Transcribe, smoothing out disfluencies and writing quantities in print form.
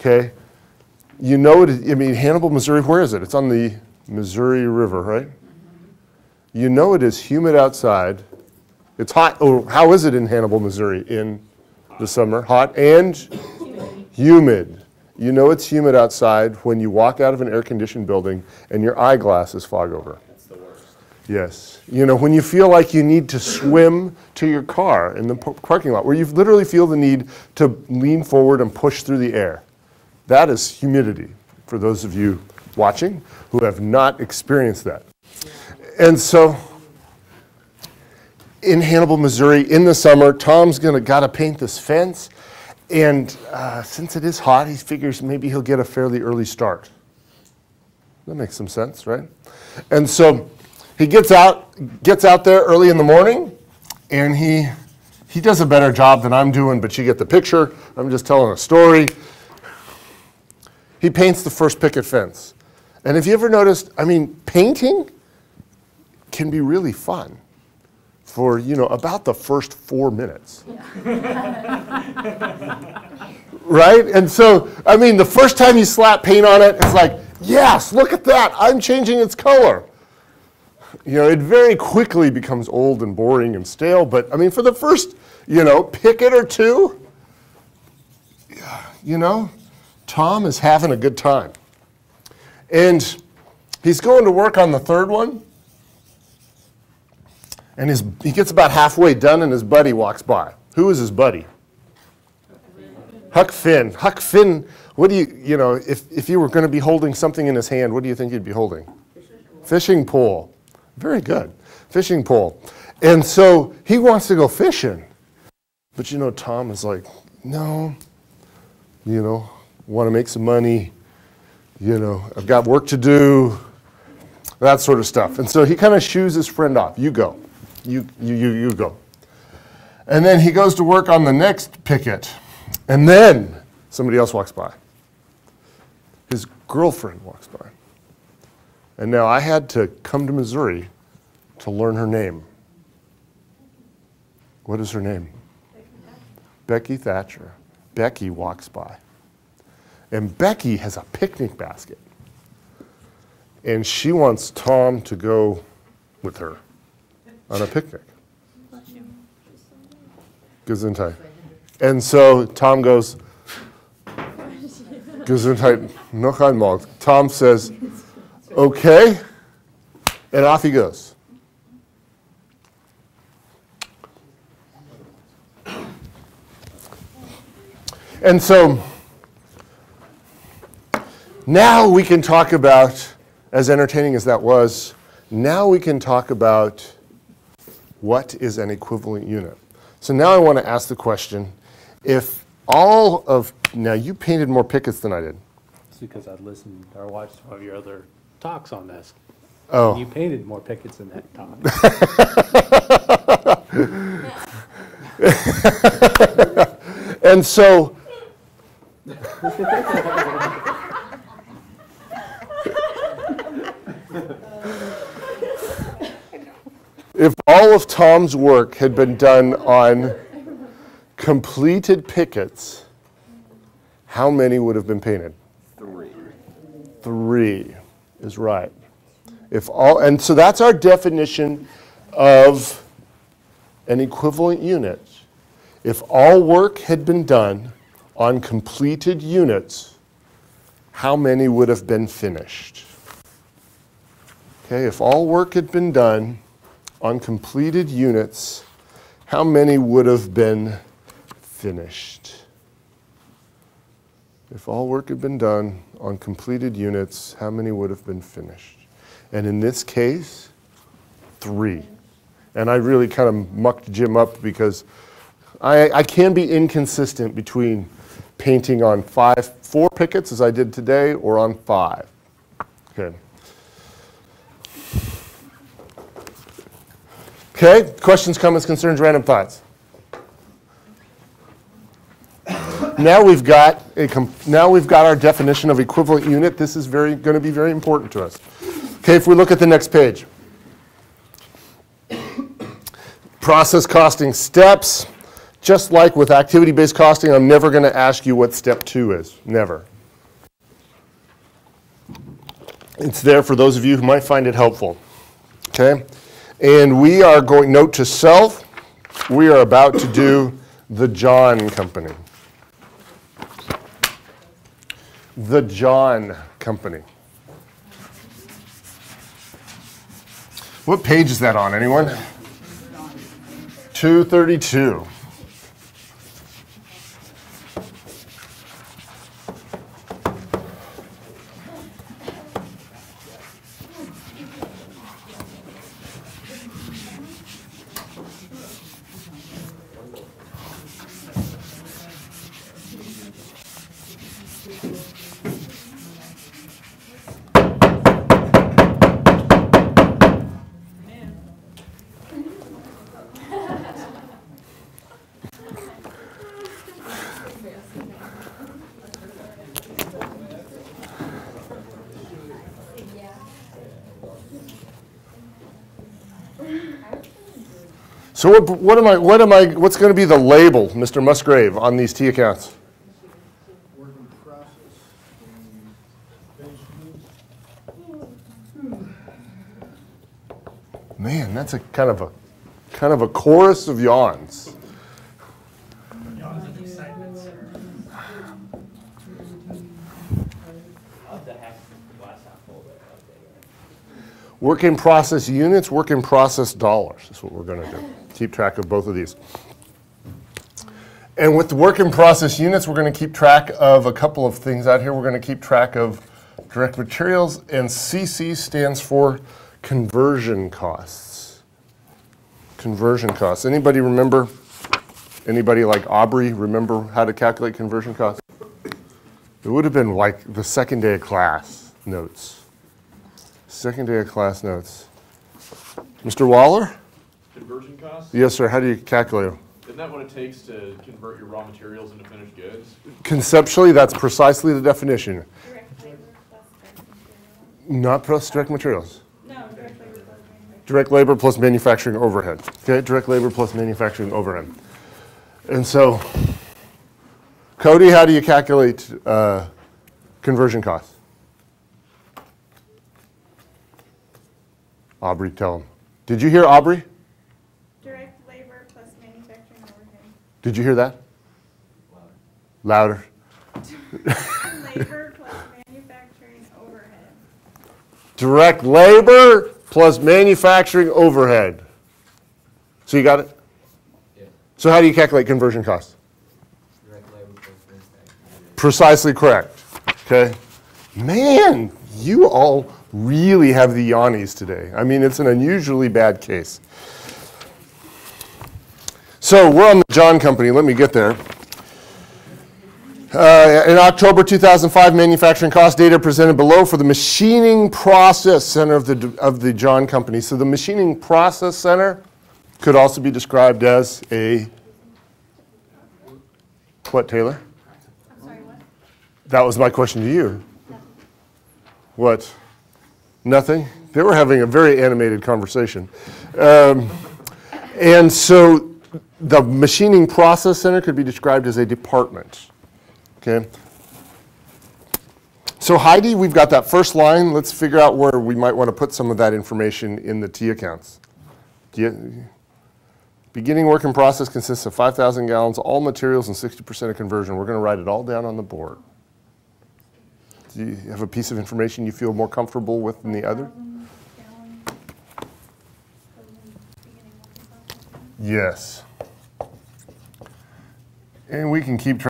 okay? You know it, I mean, Hannibal, Missouri, where is it? It's on the Missouri River, right? You know it is humid outside. It's hot. Oh, how is it in Hannibal, Missouri in the summer? Hot and humid. You know it's humid outside when you walk out of an air-conditioned building and your eyeglasses fog over. That's the worst. Yes. You know, when you feel like you need to swim to your car in the parking lot, where you literally feel the need to lean forward and push through the air. That is humidity, for those of you watching who have not experienced that. And so, in Hannibal, Missouri, in the summer, Tom's gotta paint this fence. And since it is hot, he figures maybe he'll get a fairly early start. That makes some sense, right? And so he gets out there early in the morning, and he does a better job than I'm doing, but you get the picture. I'm just telling a story. He paints the first picket fence. And have you ever noticed, I mean, painting can be really fun for, you know, about the first 4 minutes. Right? And so, I mean, the first time you slap paint on it, it's like, yes, look at that, I'm changing its color. You know, it very quickly becomes old and boring and stale, but I mean, for the first, you know, picket or two, you know, Tom is having a good time. And he's going to work on the third one, and he gets about halfway done and his buddy walks by. Who is his buddy? Huck Finn. Huck Finn, what do you know, if you were going to be holding something in his hand, what do you think you'd be holding? Fishing pole. Very good. Fishing pole. And so he wants to go fishing. But you know, Tom is like, no, you know, want to make some money, you know, I've got work to do, that sort of stuff. And so he kind of shoos his friend off. You go. You go. And then he goes to work on the next picket. And then somebody else walks by. His girlfriend walks by. And now I had to come to Missouri to learn her name. What is her name? Becky Thatcher. Becky walks by. And Becky has a picnic basket. And she wants Tom to go with her on a picnic. Gesundheit. And so Tom goes, Gesundheit, noch einmal. Tom says, okay, and off he goes. And so now we can talk about, as entertaining as that was, now we can talk about what is an equivalent unit. So now I want to ask the question, if all of, now you painted more pickets than I did. It's because I listened or watched some of your other talks on this. Oh. And you painted more pickets than that talk. And so, if all of Tom's work had been done on completed pickets, how many would have been painted? 3. 3 is right. If all, and so that's our definition of an equivalent unit. If all work had been done on completed units, how many would have been finished? Okay, if all work had been done on completed units, how many would have been finished? If all work had been done on completed units, how many would have been finished? And in this case, 3. And I really kind of mucked Jim up because I can be inconsistent between painting on 4 pickets as I did today or on 5. Okay. Okay, questions, comments, concerns, random thoughts. Now we've got our definition of equivalent unit. This is going to be very important to us. Okay, if we look at the next page. Process costing steps. Just like with activity-based costing, I'm never going to ask you what step 2 is. Never. It's there for those of you who might find it helpful. Okay? And we are going, note to self, we are about to do the John Company. The John Company. What page is that on, anyone? 232. So what's going to be the label, Mr. Musgrave, on these T accounts? Work in process. Man, that's a kind of a chorus of yawns. Yawns of excitement, sir. Work in process units, work in process dollars is what we're going to do. Keep track of both of these. And with the work in process units, we're going to keep track of a couple of things out here. We're going to keep track of direct materials, and CC stands for conversion costs. Conversion costs. Anybody remember, anybody like Aubrey remember how to calculate conversion costs? It would have been like the second day of class notes. Second day of class notes. Mr. Waller? Conversion costs? Yes, sir. How do you calculate them? Isn't that what it takes to convert your raw materials into finished goods? Conceptually, that's precisely the definition. Direct labor plus direct materials. Not plus direct materials. No, direct labor plus manufacturing. Direct labor plus manufacturing overhead. Okay, direct labor plus manufacturing overhead. And so, Cody, how do you calculate conversion costs? Aubrey, tell him. Did you hear Aubrey? Direct labor plus manufacturing overhead. Did you hear that? Louder. Labor plus manufacturing overhead. Direct labor plus manufacturing overhead. So you got it? Yeah. So how do you calculate conversion costs? Direct labor plus manufacturing. Precisely correct. Okay? Man, you all really have the yawnies today. I mean, it's an unusually bad case. So we're on the John Company. Let me get there. In October 2005, manufacturing cost data presented below for the machining process center of the John Company. So the machining process center could also be described as a, what, Taylor? I'm sorry, what? That was my question to you. What? Nothing? They were having a very animated conversation. And so the machining process center could be described as a department. Okay? So Heidi, we've got that first line. Let's figure out where we might want to put some of that information in the T accounts. Beginning work in process consists of 5,000 gallons, all materials, and 60% of conversion. We're going to write it all down on the board. Do you have a piece of information you feel more comfortable with than the other? 5,000 gallons for the beginning working process. Yes. And we can keep track.